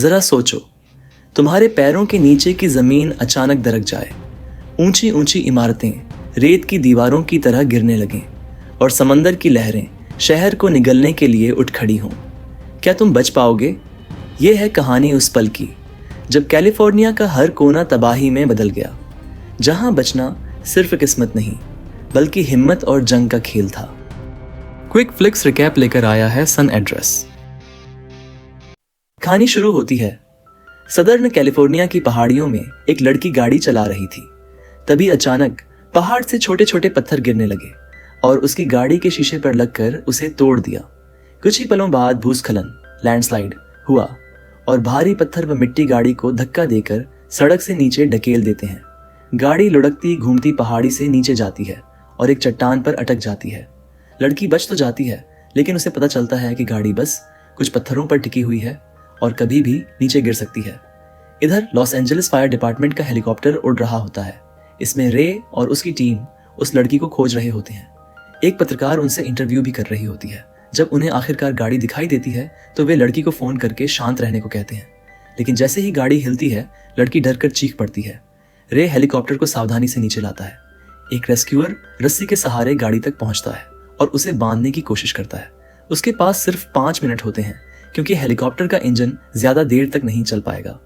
जरा सोचो, तुम्हारे पैरों के नीचे की जमीन अचानक दरक जाए, ऊंची ऊंची इमारतें रेत की दीवारों की तरह गिरने लगें और समंदर की लहरें शहर को निगलने के लिए उठ खड़ी हों। क्या तुम बच पाओगे? ये है कहानी उस पल की जब कैलिफोर्निया का हर कोना तबाही में बदल गया, जहां बचना सिर्फ किस्मत नहीं बल्कि हिम्मत और जंग का खेल था। क्विक फ्लिक्स रिकैप लेकर आया है सन एड्रेस। कहानी शुरू होती है सदर्न कैलिफोर्निया की पहाड़ियों में। एक लड़की गाड़ी चला रही थी। तभी अचानक पहाड़ से छोटे छोटे पत्थर गिरने लगे और उसकी गाड़ी के शीशे पर लगकर उसे तोड़ दिया। कुछ ही पलों बाद भूस्खलन, लैंडस्लाइड हुआ और भारी पत्थर व मिट्टी गाड़ी को धक्का देकर सड़क से नीचे ढकेल देते हैं। गाड़ी लुढ़कती घूमती पहाड़ी से नीचे जाती है और एक चट्टान पर अटक जाती है। लड़की बच तो जाती है, लेकिन उसे पता चलता है कि गाड़ी बस कुछ पत्थरों पर टिकी हुई है और कभी भी नीचे गिर सकती है। इधर लॉस एंजलिस फायर डिपार्टमेंट का हेलीकॉप्टर उड़ रहा होता है। इसमें रे और उसकी टीम उस लड़की को खोज रहे होते हैं। एक पत्रकार उनसे इंटरव्यू भी कर रही होती है। जब उन्हें आखिरकार गाड़ी दिखाई देती है तो वे लड़की को फोन करके शांत रहने को कहते हैं, लेकिन जैसे ही गाड़ी हिलती है लड़की डरकर चीख पड़ती है। रे हेलीकॉप्टर को सावधानी से नीचे लाता है। एक रेस्क्यूअर रस्सी के सहारे गाड़ी तक पहुंचता है और उसे बांधने की कोशिश करता है। उसके पास सिर्फ 5 मिनट होते हैं क्योंकि हेलीकॉप्टर का इंजन ज्यादा देर तक नहीं चल पाएगा।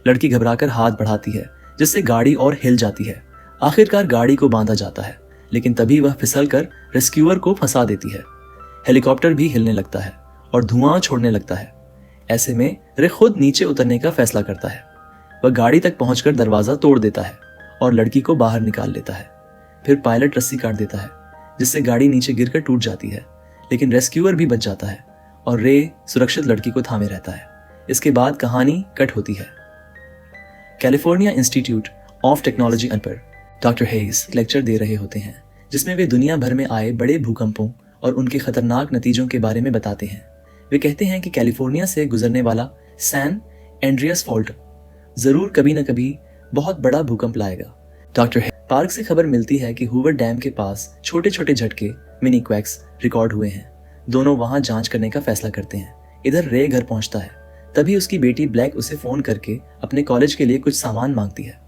लड़की घबराकर हाथ बढ़ाती है जिससे गाड़ी और हिल जाती है। आखिरकार गाड़ी को बांधा जाता है, लेकिन तभी वह फिसलकर रेस्क्यूअर को फंसा देती है। हेलीकॉप्टर भी हिलने लगता है और धुआं छोड़ने लगता है। ऐसे में रे खुद नीचे उतरने का फैसला करता है। वह गाड़ी तक पहुंचकर दरवाजा तोड़ देता है और लड़की को बाहर निकाल लेता है। फिर पायलट रस्सी काट देता है जिससे गाड़ी नीचे गिरकर टूट जाती है, लेकिन रेस्क्यूअर भी बच जाता है और रे सुरक्षित लड़की को थामे रहता है। इसके बाद कहानी कट होती है। कैलिफोर्निया इंस्टीट्यूट ऑफ टेक्नोलॉजी पर डॉक्टर हेज लेक्चर दे रहे होते हैं, जिसमें वे दुनिया भर में आए बड़े भूकंपों और उनके खतरनाक नतीजों के बारे में बताते हैं। वे कहते हैं कि कैलिफोर्निया से गुजरने वाला सैन एंड्रियास फॉल्ट जरूर कभी न कभी बहुत बड़ा भूकंप लाएगा। डॉक्टर पार्क से खबर मिलती है कि हूवर डैम के पास छोटे छोटे झटके मिनी क्वैक्स रिकॉर्ड हुए हैं। दोनों वहां जांच करने का फैसला करते हैं। इधर रे घर पहुंचता है। तभी उसकी बेटी ब्लैक उसे फोन करके अपने कॉलेज के लिए कुछ सामान मांगती है,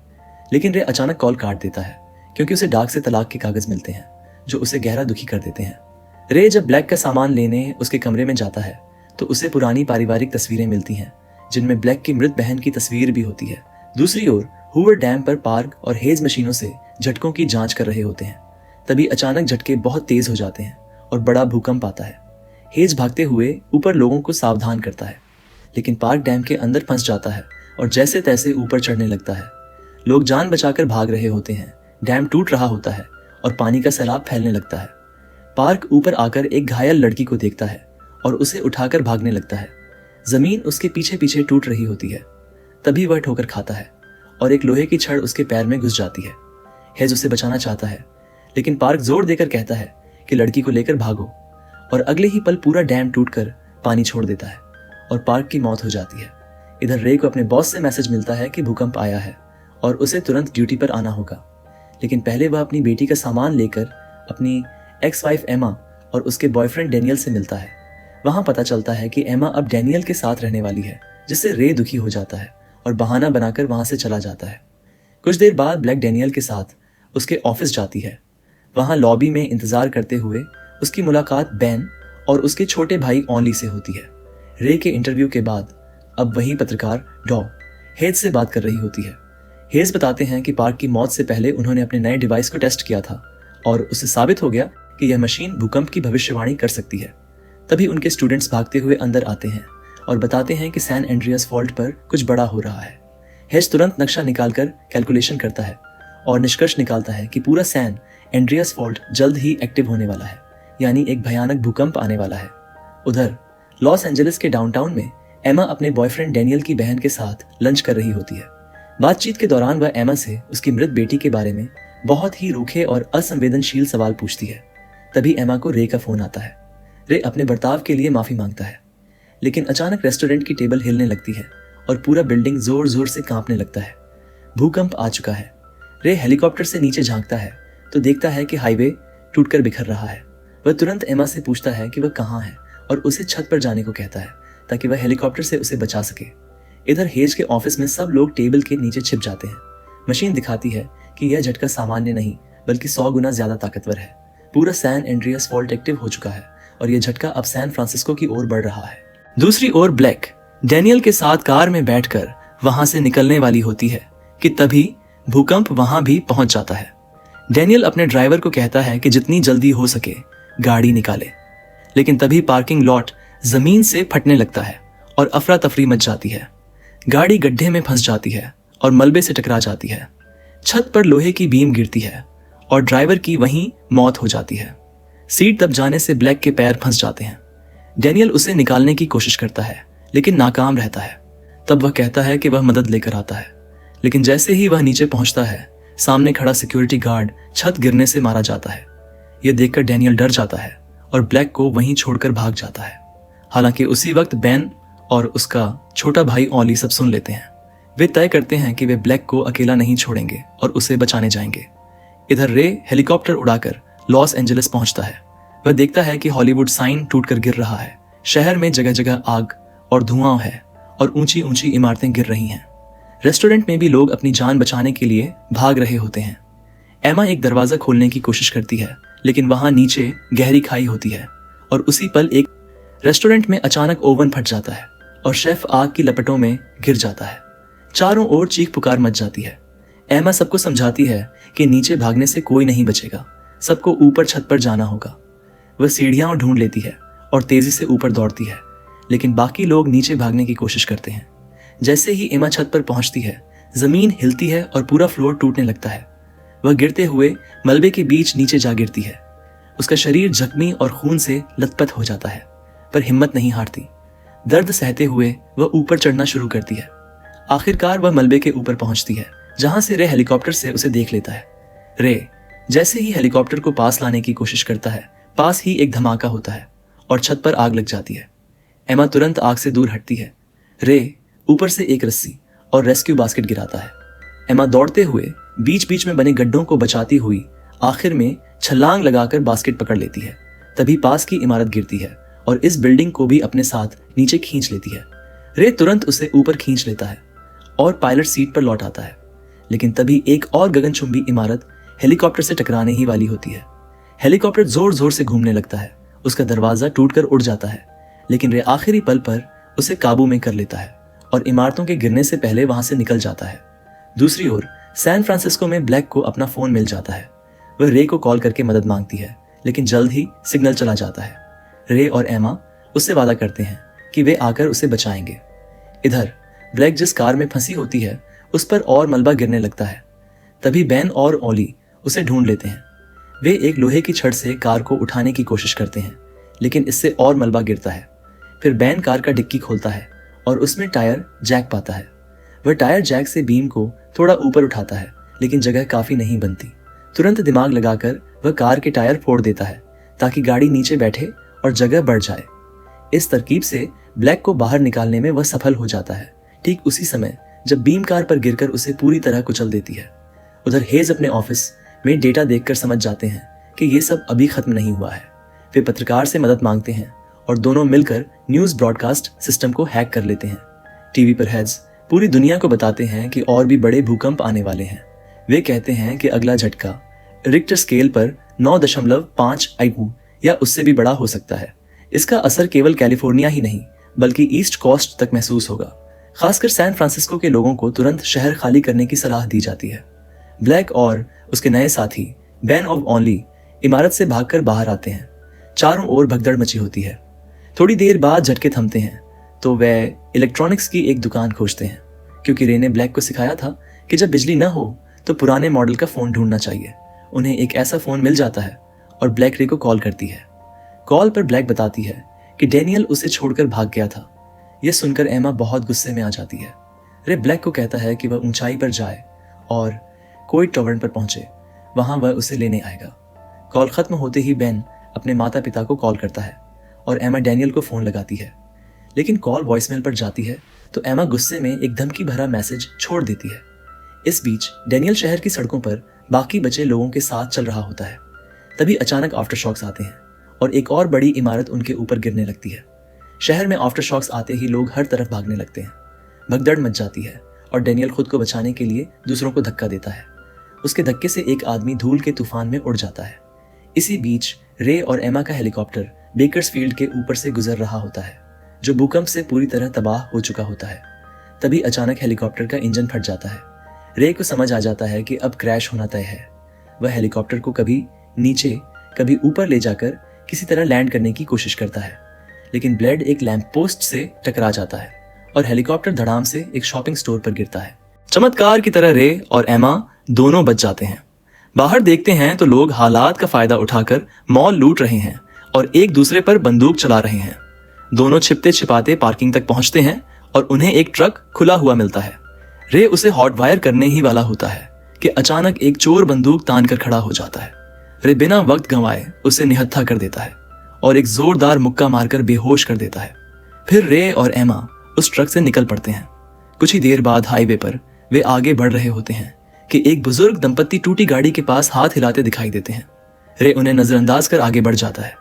लेकिन रे अचानक कॉल काट देता है क्योंकि उसे डाक से तलाक के कागज मिलते हैं जो उसे गहरा दुखी कर देते हैं। रे जब ब्लैक का सामान लेने उसके कमरे में जाता है तो उसे पुरानी पारिवारिक तस्वीरें मिलती हैं, जिनमें ब्लैक की मृत बहन की तस्वीर भी होती है। दूसरी ओर हूवर डैम पर पार्क और हेज मशीनों से झटकों की जांच कर रहे होते हैं। तभी अचानक झटके बहुत तेज हो जाते हैं और बड़ा भूकंप आता है। हेज भागते हुए ऊपर लोगों को सावधान करता है, लेकिन पार्क डैम के अंदर फंस जाता है और जैसे तैसे ऊपर चढ़ने लगता है। लोग जान बचाकर भाग रहे होते हैं। डैम टूट रहा होता है और पानी का सैलाब फैलने लगता है। पार्क ऊपर आकर एक घायल लड़की को देखता है और उसे उठाकर भागने लगता है। जमीन उसके पीछे पीछे टूट रही होती है। तभी वह ठोकर खाता है और एक लोहे की छड़ उसके पैर में घुस जाती है। हेज उसे बचाना चाहता है, लेकिन पार्क जोर देकर कहता है कि लड़की को लेकर भागो, और अगले ही पल पूरा डैम टूटकर पानी छोड़ देता है और पार्क की मौत हो जाती है। इधर रे को अपने बॉस से मैसेज मिलता है कि भूकंप आया है और उसे तुरंत ड्यूटी पर आना होगा, लेकिन पहले वह अपनी बेटी का सामान लेकर अपनी एक्स वाइफ एमा और उसके बॉयफ्रेंड डेनियल से मिलता है। वहां पता चलता है कि एमा अब डेनियल के साथ रहने वाली है, जिससे रे दुखी हो जाता है और बहाना बनाकर वहां से चला जाता है। कुछ देर बाद ब्लैक डेनियल के साथ उसके ऑफिस जाती है। वहां लॉबी में इंतजार करते हुए उसकी मुलाकात बैन और उसके छोटे भाई ऑनली से होती है। रे के इंटरव्यू के बाद अब वही पत्रकार डॉ हेज से बात कर रही होती है। हेज बताते हैं कि पार्क की मौत से पहले उन्होंने अपने नए डिवाइस को टेस्ट किया था और उससे साबित हो गया कि यह मशीन भूकंप की भविष्यवाणी कर सकती है। तभी उनके स्टूडेंट्स भागते हुए अंदर आते हैं और बताते हैं कि सैन एंड्रियास फॉल्ट पर कुछ बड़ा हो रहा है। हेज तुरंत नक्शा निकालकर कैलकुलेशन करता है और निष्कर्ष निकालता है कि पूरा सैन एंड्रियास फॉल्ट जल्द ही एक्टिव होने वाला है, यानी एक भयानक भूकंप आने वाला है। उधर लॉस एंजलिस के डाउनटाउन में एमा अपने बॉयफ्रेंड डेनियल की बहन के साथ लंच कर रही होती है। बातचीत के दौरान वह एमा से उसकी मृत बेटी के बारे में बहुत ही रूखे और असंवेदनशील सवाल पूछती है। तभी एमा को रे का फोन आता है। रे अपने बर्ताव के लिए माफी मांगता है, लेकिन अचानक रेस्टोरेंट की टेबल हिलने लगती है और पूरा बिल्डिंग जोर जोर से कांपने लगता है। भूकंप आ चुका है। रे हेलीकॉप्टर से नीचे झांकता है तो देखता है कि हाईवे टूटकर बिखर रहा है। वह तुरंत एमा से पूछता है कि वह कहाँ है और उसे छत पर जाने को कहता है ताकि वह हेलीकॉप्टर से उसे बचा सके। इधर हेज के ऑफिस में सब लोग टेबल के नीचे छिप जाते हैं। मशीन दिखाती है कि यह झटका सामान्य नहीं बल्कि 100 गुना ज्यादा ताकतवर है। पूरा सैन एंड्रियास फॉल्ट एक्टिव हो चुका है और यह झटका अब सैन फ्रांसिस्को की ओर बढ़ रहा है। दूसरी ओर ब्लैक डैनियल के साथ कार में बैठकर वहां से निकलने वाली होती है कि तभी भूकंप वहां भी पहुंच जाता है। डैनियल अपने ड्राइवर को कहता है कि जितनी जल्दी हो सके गाड़ी निकाले, लेकिन तभी पार्किंग लॉट जमीन से फटने लगता है और अफरा तफरी मच जाती है। गाड़ी गड्ढे में फंस जाती है और मलबे से टकरा जाती है। छत पर लोहे की बीम गिरती है और ड्राइवर की वहीं मौत हो जाती है। सीट दब जाने से ब्लैक के पैर फंस जाते हैं। डैनियल उसे निकालने की कोशिश करता है लेकिन नाकाम रहता है। तब वह कहता है कि वह मदद लेकर आता है, लेकिन जैसे ही वह नीचे पहुंचता है सामने खड़ा सिक्योरिटी गार्ड छत गिरने से मारा जाता है। यह देखकर डैनियल डर जाता है और ब्लैक को वहीं छोड़कर भाग जाता है। हालांकि उसी वक्त बेन और उसका छोटा भाई ऑली सब सुन लेते हैं। वे तय करते हैं कि वे ब्लैक को अकेला नहीं छोड़ेंगे और उसे बचाने जाएंगे। इधर रे हेलीकॉप्टर उड़ाकर लॉस एंजलिस पहुंचता है। वह देखता है कि हॉलीवुड साइन टूटकर गिर रहा है। शहर में जगह जगह आग और धुआं है और ऊंची ऊंची इमारतें गिर रही हैं। रेस्टोरेंट में भी लोग अपनी जान बचाने के लिए भाग रहे होते हैं। एमा एक दरवाजा खोलने की कोशिश करती है लेकिन वहां नीचे गहरी खाई होती है और उसी पल एक रेस्टोरेंट में अचानक ओवन फट जाता है और शेफ आग की लपटों में गिर जाता है। चारों ओर चीख पुकार मच जाती है। एमा सबको समझाती है कि नीचे भागने से कोई नहीं बचेगा, सबको ऊपर छत पर जाना होगा। वह सीढ़ियां ढूंढ लेती है और तेजी से ऊपर दौड़ती है, लेकिन बाकी लोग नीचे भागने की कोशिश करते हैं। जैसे ही एमा छत पर पहुंचती है जमीन हिलती है और पूरा फ्लोर टूटने लगता है। वह गिरते हुए मलबे के बीच नीचे जा गिरती है। उसका शरीर जख्मी और खून से लथपथ हो जाता है, पर हिम्मत नहीं हारती। दर्द सहते हुए वह ऊपर चढ़ना शुरू करती है। आखिरकार वह मलबे के ऊपर पहुंचती है, जहां से रे हेलीकॉप्टर से उसे देख लेता है। रे जैसे ही हेलीकॉप्टर को पास लाने की कोशिश करता है, पास ही एक धमाका होता है और छत पर आग लग जाती है। एमा तुरंत आग से दूर हटती है। रे ऊपर से एक रस्सी और रेस्क्यू बास्केट गिराता है। एमा दौड़ते हुए बीच बीच में बने गड्ढों को बचाती हुई आखिर में छलांग लगाकर बास्केट पकड़ लेती है। तभी पास की इमारत गिरती है और इस बिल्डिंग को भी अपने साथ नीचे खींच लेती है। रे तुरंत उसे ऊपर खींच लेता है और पायलट सीट पर लौट आता है, लेकिन तभी एक और गगनचुंबी इमारत हेलीकॉप्टर से टकराने ही वाली होती है। हेलीकॉप्टर जोर जोर से घूमने लगता है। उसका दरवाजा टूटकर उड़ जाता है, लेकिन रे आखिरी पल पर उसे काबू में कर लेता है और इमारतों के गिरने से पहले वहां से निकल जाता है। दूसरी ओर सैन फ्रांसिस्को में ब्लैक को अपना फोन मिल जाता है। वह रे को कॉल करके मदद मांगती है, लेकिन जल्द ही सिग्नल चला जाता है। रे और एमा उससे वादा करते हैं कि वे आकर उसे बचाएंगे। इधर ब्लैक जिस कार में फंसी होती है उस पर और मलबा गिरने लगता है। तभी बेन और ओली उसे ढूंढ लेते हैं। वे एक लोहे की छड़ से कार को उठाने की कोशिश करते हैं, लेकिन इससे और मलबा गिरता है। फिर बेन कार का डिक्की खोलता है और उसमें टायर जैक पाता है। वह टायर जैक से बीम को थोड़ा ऊपर उठाता है, लेकिन जगह काफी नहीं बनती। तुरंत दिमाग लगाकर वह कार के टायर फोड़ देता है ताकि गाड़ी नीचे बैठे और जगह बढ़ जाए। इस तरकीब से ब्लैक को बाहर निकालने में वह सफल हो जाता है, ठीक उसी समय जब बीम कार पर गिरकर उसे पूरी तरह कुचल देती है। उधर हेज अपने ऑफिस में डेटा देखकर समझ जाते हैं कि ये सब अभी खत्म नहीं हुआ है। वे पत्रकार से मदद मांगते हैं और दोनों मिलकर न्यूज ब्रॉडकास्ट सिस्टम को हैक कर लेते हैं। टीवी पर हेज पूरी दुनिया को बताते हैं कि और भी बड़े भूकंप आने वाले हैं। वे कहते हैं कि अगला झटका रिक्टर स्केल पर 9.5 IQ या उससे भी बड़ा हो सकता है। इसका असर केवल कैलिफोर्निया ही नहीं बल्कि ईस्ट कोस्ट तक महसूस होगा। खासकर सैन फ्रांसिस्को के लोगों को तुरंत शहर खाली करने की सलाह दी जाती है। ब्लैक और उसके नए साथी बेन और ओली इमारत से भागकर बाहर आते हैं। चारों ओर भगदड़ मची होती है। थोड़ी देर बाद झटके थमते हैं तो वे इलेक्ट्रॉनिक्स की एक दुकान खोजते हैं, क्योंकि रे ने ब्लैक को सिखाया था कि जब बिजली न हो तो पुराने मॉडल का फोन ढूंढना चाहिए। उन्हें एक ऐसा फोन मिल जाता है और ब्लैक रे को कॉल करती है। कॉल पर ब्लैक बताती है कि डैनियल उसे छोड़कर भाग गया था। यह सुनकर एमा बहुत गुस्से में आ जाती है। रे ब्लैक को कहता है कि वह ऊंचाई पर जाए और कोई टावर पर पहुंचे, वहां वह उसे लेने आएगा। कॉल खत्म होते ही बेन अपने माता पिता को कॉल करता है और एमा डैनियल को फोन लगाती है, लेकिन कॉल वॉइसमेल पर जाती है तो एमा गुस्से में एक धमकी भरा मैसेज छोड़ देती है। इस बीच डैनियल शहर की सड़कों पर बाकी बचे लोगों के साथ चल रहा होता है। तभी अचानक आफ्टर शॉक्स आते हैं और एक और बड़ी इमारत उनके ऊपर गिरने लगती है। शहर में आफ्टर शॉक्स आते ही लोग हर तरफ भागने लगते हैं। भगदड़ मच जाती है और डेनियल खुद को बचाने के लिए दूसरों को धक्का देता है। उसके धक्के से एक आदमी धूल के तूफान में उड़ जाता है। इसी बीच रे और एमा का हेलीकॉप्टर बेकर्सफील्ड के ऊपर से गुजर रहा होता है, जो भूकंप से पूरी तरह तबाह हो चुका होता है। तभी अचानक हेलीकॉप्टर का इंजन फट जाता है। रे को समझ आ जाता है कि अब क्रैश होना तय है। वह हेलीकॉप्टर को कभी नीचे कभी ऊपर ले जाकर किसी तरह लैंड करने की कोशिश करता है, लेकिन ब्लेड एक लैंप पोस्ट से टकरा जाता है और हेलीकॉप्टर धड़ाम से एक शॉपिंग स्टोर पर गिरता है। चमत्कार की तरह रे और एमा दोनों बच जाते हैं। बाहर देखते हैं तो लोग हालात का फायदा उठाकर मॉल लूट रहे हैं और एक दूसरे पर बंदूक चला रहे हैं। दोनों छिपते छिपाते पार्किंग तक पहुंचते हैं और उन्हें एक ट्रक खुला हुआ मिलता है। रे उसे हॉट वायर करने ही वाला होता है कि अचानक एक चोर बंदूक तान कर खड़ा हो जाता है। रे बिना वक्त गंवाए उसे निहत्था कर देता है और एक जोरदार मुक्का मारकर बेहोश कर देता है। फिर रे और एमा उस ट्रक से निकल पड़ते हैं। कुछ ही देर बाद हाईवे पर वे आगे बढ़ रहे होते हैं कि एक बुजुर्ग दंपत्ति टूटी गाड़ी के पास हाथ हिलाते दिखाई देते हैं। रे उन्हें नजरअंदाज कर आगे बढ़ जाता है,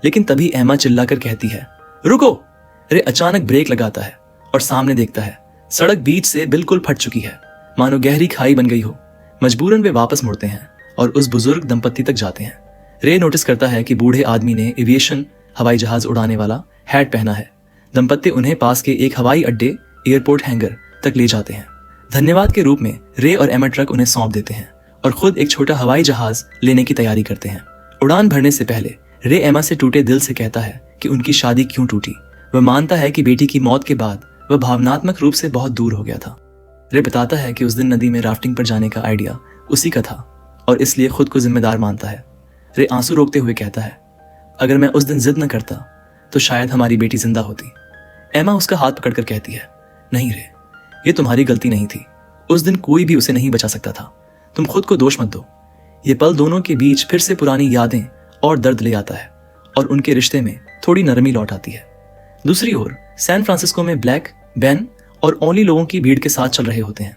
लेकिन तभी एमा चिल्लाकर कहती है, रुको। रे अचानक ब्रेक लगाता है और सामने देखता है सड़क बीच से बिल्कुल फट चुकी है, मानो गहरी खाई बन गई हो। मजबूरन वे वापस मुड़ते हैं और उस बुजुर्ग दंपत्ति तक जाते हैं। रे नोटिस करता है कि बूढ़े आदमी ने एविएशन हवाई जहाज उड़ाने वाला हैट पहना है। दंपत्ति उन्हें पास के एक हवाई अड्डे एयरपोर्ट हैंगर तक ले जाते हैं। धन्यवाद के रूप में रे और एमा ट्रक उन्हें सौंप देते हैं और खुद एक छोटा हवाई जहाज लेने की तैयारी करते हैं। उड़ान भरने से पहले रे एमा से टूटे दिल से कहता है कि उनकी शादी क्यों टूटी। वह मानता है कि बेटी की मौत के बाद वह भावनात्मक रूप से बहुत दूर हो गया था। रे बताता है कि उस दिन नदी में राफ्टिंग पर जाने का आइडिया उसी का था और इसलिए खुद को जिम्मेदार मानता है। रे आंसू रोकते हुए कहता है, अगर मैं उस दिन जिद न करता तो शायद हमारी बेटी जिंदा होती। एमा उसका हाथ पकड़कर कहती है, नहीं रे, ये तुम्हारी गलती नहीं थी। उस दिन कोई भी उसे नहीं बचा सकता था। तुम खुद को दोष मत दो। ये पल दोनों के बीच फिर से पुरानी यादें और दर्द ले आता है और उनके रिश्ते में थोड़ी नरमी लौट आती है। दूसरी ओर सैन फ्रांसिस्को में ब्लैक, बेन और ओली लोगों की भीड़ के साथ चल रहे होते हैं।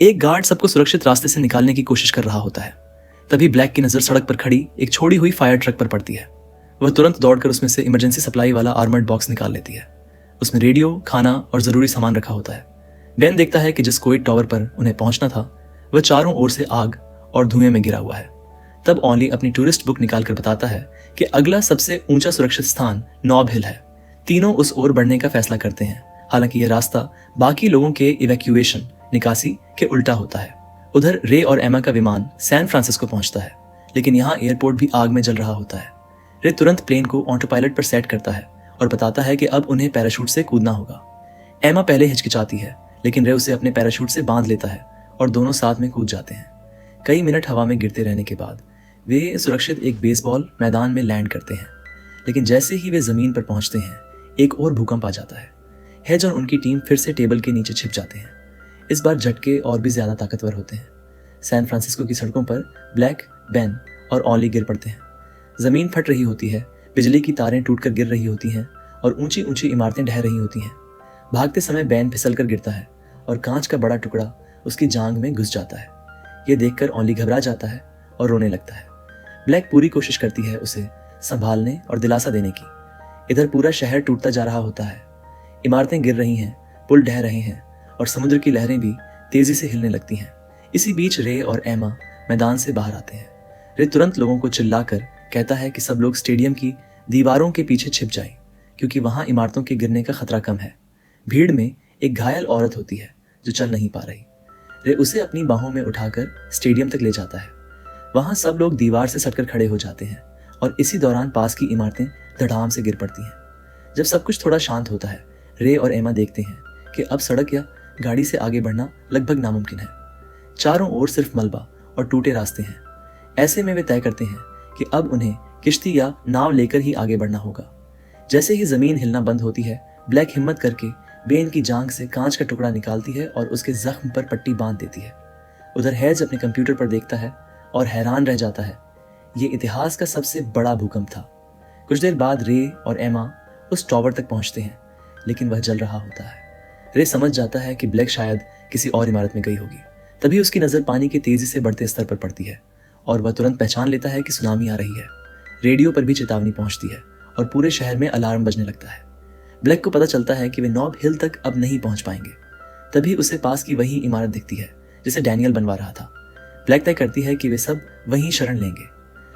एक गार्ड सबको सुरक्षित रास्ते से निकालने की कोशिश कर रहा होता है। तभी ब्लैक की नजर सड़क पर खड़ी एक छोड़ी हुई फायर ट्रक पर पड़ती है। वह तुरंत दौड़कर उसमें से इमरजेंसी सप्लाई वाला आर्मर्ड बॉक्स निकाल लेती है। उसमें रेडियो, खाना और जरूरी सामान रखा होता है। बेन देखता है कि जिस कोविड टावर पर उन्हें पहुंचना था वह चारों ओर से आग और धुएं में गिरा हुआ है। तब ओली अपनी टूरिस्ट बुक निकालकर बताता है कि अगला सबसे ऊंचा सुरक्षित स्थान नॉब हिल है। तीनों उस ओर बढ़ने का फैसला करते हैं। हालांकि यह रास्ता बाकी लोगों के इवैक्यूएशन निकासी के उल्टा होता है। उधर रे और एमा का विमान सैन फ्रांसिस्को पहुंचता है, लेकिन यहाँ एयरपोर्ट भी आग में जल रहा होता है। रे तुरंत प्लेन को ऑटो पायलट पर सेट करता है और बताता है कि अब उन्हें पैराशूट से कूदना होगा। एमा पहले हिचकिचाती है, लेकिन रे उसे अपने पैराशूट से बांध लेता है और दोनों साथ में कूद जाते हैं। कई मिनट हवा में गिरते रहने के बाद वे सुरक्षित एक बेसबॉल मैदान में लैंड करते हैं, लेकिन जैसे ही वे जमीन पर पहुंचते हैं एक और भूकंप आ जाता है। हेज और उनकी टीम फिर से टेबल के नीचे छिप जाते हैं। इस बार झटके और भी ज्यादा ताकतवर होते हैं। सैन फ्रांसिस्को की सड़कों पर ब्लैक, बेन और ओली गिर पड़ते हैं। जमीन फट रही होती है, बिजली की तारें टूटकर गिर रही होती हैं और ऊंची ऊंची इमारतें ढह रही होती हैं। भागते समय बेन फिसल कर गिरता है और कांच का बड़ा टुकड़ा उसकी जांघ में घुस जाता है। यह देखकर ओली घबरा जाता है और रोने लगता है। ब्लैक पूरी कोशिश करती है उसे संभालने और दिलासा देने की। इधर पूरा शहर टूटता जा रहा होता है। इमारतें गिर रही हैं, पुल ढह रहे हैं और समुद्र की लहरें भी तेजी से हिलने लगती हैं। इसी बीच रे और एमा मैदान से बाहर आते हैं। रे तुरंत लोगों को चिल्लाकर कहता है कि सब लोग स्टेडियम की दीवारों के पीछे छिप जाएं, क्योंकि वहां इमारतों के गिरने का खतरा कम है। भीड़ में एक घायल औरत होती है जो चल नहीं पा रही। रे उसे अपनी बाहों में उठाकर स्टेडियम तक ले जाता है। वहां सब लोग दीवार से सटकर खड़े हो जाते हैं और इसी दौरान पास की इमारतें धड़ाम से गिर पड़ती हैं। जब सब कुछ थोड़ा शांत होता है, रे और एमा देखते हैं कि अब सड़क या गाड़ी से आगे बढ़ना लगभग नामुमकिन है। चारों ओर सिर्फ मलबा और टूटे रास्ते हैं। ऐसे में वे तय करते हैं कि अब उन्हें किश्ती या नाव लेकर ही आगे बढ़ना होगा। जैसे ही जमीन हिलना बंद होती है, ब्लैक हिम्मत करके बेन की जांघ से कांच का टुकड़ा निकालती है और उसके जख्म पर पट्टी बांध देती है। उधर हैज अपने कंप्यूटर पर देखता है और हैरान रह जाता है। ये इतिहास का सबसे बड़ा भूकंप था। कुछ देर बाद रे और एमा उस टावर तक पहुंचते हैं, लेकिन वह जल रहा होता है। रे समझ जाता है कि ब्लैक शायद किसी और इमारत में गई होगी। तभी उसकी नजर पानी के तेजी से बढ़ते स्तर पर पड़ती है और वह तुरंत पहचान लेता है कि सुनामी आ रही है। रेडियो पर भी चेतावनी पहुंचती है और पूरे शहर में अलार्म बजने लगता है। ब्लैक को पता चलता है कि वे नॉब हिल तक अब नहीं पहुंच पाएंगे। तभी उसे पास की वही इमारत दिखती है जिसे डैनियल बनवा रहा था। ब्लैक तय करती है कि वे सब वहीं शरण लेंगे।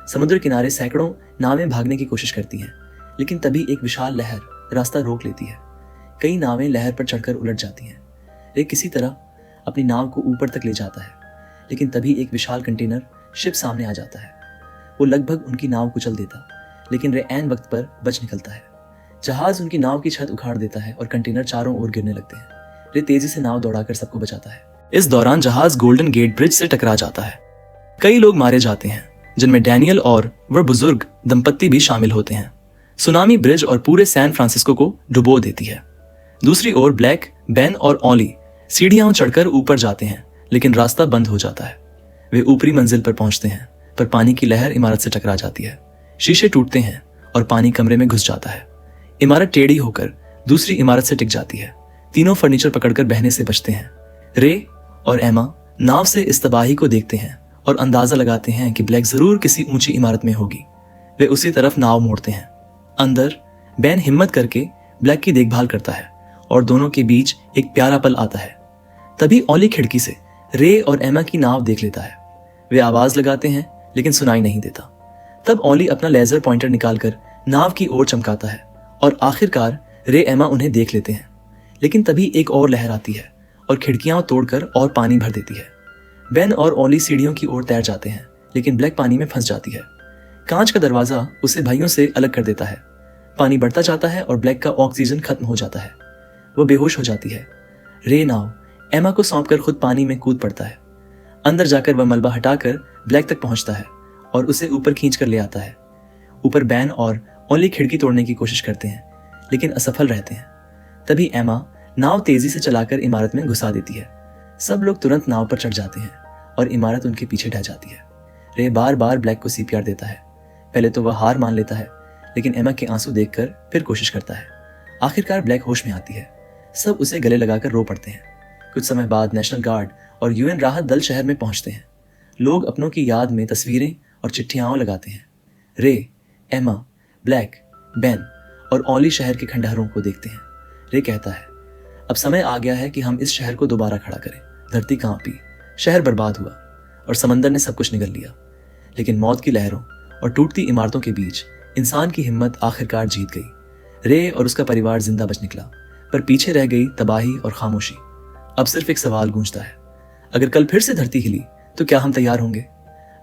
समुद्र किनारे सैकड़ों नावें भागने की कोशिश करती हैं, लेकिन तभी एक विशाल लहर रास्ता रोक लेती है। कई नावें लहर पर चढ़कर उलट जाती हैं। रे किसी तरह अपनी नाव को ऊपर तक ले जाता है, लेकिन तभी एक विशाल कंटेनर शिप सामने आ जाता है। वो लगभग उनकी नाव कुचल देता, लेकिन रे ऐन वक्त पर बच निकलता है। जहाज उनकी नाव की छत उखाड़ देता है और कंटेनर चारों ओर गिरने लगते हैं। रे तेजी से नाव दौड़ाकर सबको बचाता है। इस दौरान जहाज गोल्डन गेट ब्रिज से टकरा जाता है। कई लोग मारे जाते हैं, जिनमें डैनियल और वह बुजुर्ग दंपत्ति भी शामिल होते हैं। सुनामी ब्रिज और पूरे सैन फ्रांसिस्को को डुबो देती है। दूसरी ओर ब्लैक, बेन और ऑली सीढ़ियां चढ़कर ऊपर जाते हैं, लेकिन रास्ता बंद हो जाता है। वे ऊपरी मंजिल पर पहुंचते हैं, पर पानी की लहर इमारत से टकरा जाती है। शीशे टूटते हैं और पानी कमरे में घुस जाता है। इमारत टेढ़ी होकर दूसरी इमारत से टिक जाती है। तीनों फर्नीचर पकड़कर बहने से बचते हैं। रे और एमा नाव से इस तबाही को देखते हैं और अंदाजा लगाते हैं कि ब्लैक जरूर किसी ऊंची इमारत में होगी। वे उसी तरफ नाव मोड़ते हैं। अंदर बेन हिम्मत करके ब्लैक की देखभाल करता है और दोनों के बीच एक प्यारा पल आता है। तभी ऑली खिड़की से रे और एमा की नाव देख लेता है। वे आवाज लगाते हैं, लेकिन सुनाई नहीं देता। तब ऑली अपना लेजर पॉइंटर निकालकर नाव की ओर चमकाता है और आखिरकार रे एमा उन्हें देख लेते हैं। लेकिन तभी एक और लहर आती है और खिड़कियां तोड़कर और पानी भर देती है। बेन और ऑली सीढ़ियों की ओर तैर जाते हैं, लेकिन ब्लैक पानी में फंस जाती है। कांच का दरवाजा उसे भाइयों से अलग कर देता है। पानी बढ़ता जाता है और ब्लैक का ऑक्सीजन खत्म हो जाता है। वो बेहोश हो जाती है। रे नाव एमा को सौंपकर खुद पानी में कूद पड़ता है। अंदर जाकर वह मलबा हटाकर ब्लैक तक पहुंचता है और उसे ऊपर खींच कर ले आता है। ऊपर बैन और ऑली खिड़की तोड़ने की कोशिश करते हैं, लेकिन असफल रहते हैं। तभी एमा नाव तेजी से चलाकर इमारत में घुसा देती है। सब लोग तुरंत नाव पर चढ़ जाते हैं और इमारत उनके पीछे ढह जाती है। रे बार बार ब्लैक को सीपीआर देता है। पहले तो वह हार मान लेता है, लेकिन एमा के आंसू देखकर फिर कोशिश करता है। आखिरकार ब्लैक होश में आती है। सब उसे गले लगाकर रो पड़ते हैं। कुछ समय बाद नेशनल गार्ड और यूएन राहत दल शहर में पहुंचते हैं। लोग अपनों की याद में तस्वीरें और चिट्ठियां लगाते हैं। रे, एमा, ब्लैक, बेन और ऑली शहर के खंडहरों को देखते हैं। रे कहता है, अब समय आ गया है कि हम इस शहर को दोबारा खड़ा करें। धरती कांपी, शहर बर्बाद हुआ और समंदर ने सब कुछ निगल लिया, लेकिन मौत की लहरों और टूटती इमारतों के बीच इंसान की हिम्मत आखिरकार जीत गई। रे और उसका परिवार जिंदा बच निकला, पर पीछे रह गई तबाही और खामोशी। अब सिर्फ एक सवाल गूंजता है, अगर कल फिर से धरती हिली तो क्या हम तैयार होंगे?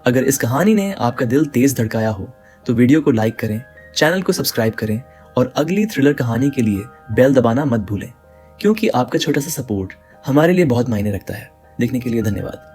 अगर इस कहानी ने आपका दिल तेज धड़काया हो तो वीडियो को लाइक करें, चैनल को सब्सक्राइब करें और अगली थ्रिलर कहानी के लिए बेल दबाना मत भूलें, क्योंकि आपका छोटा सा सपोर्ट हमारे लिए बहुत मायने रखता है। देखने के लिए धन्यवाद।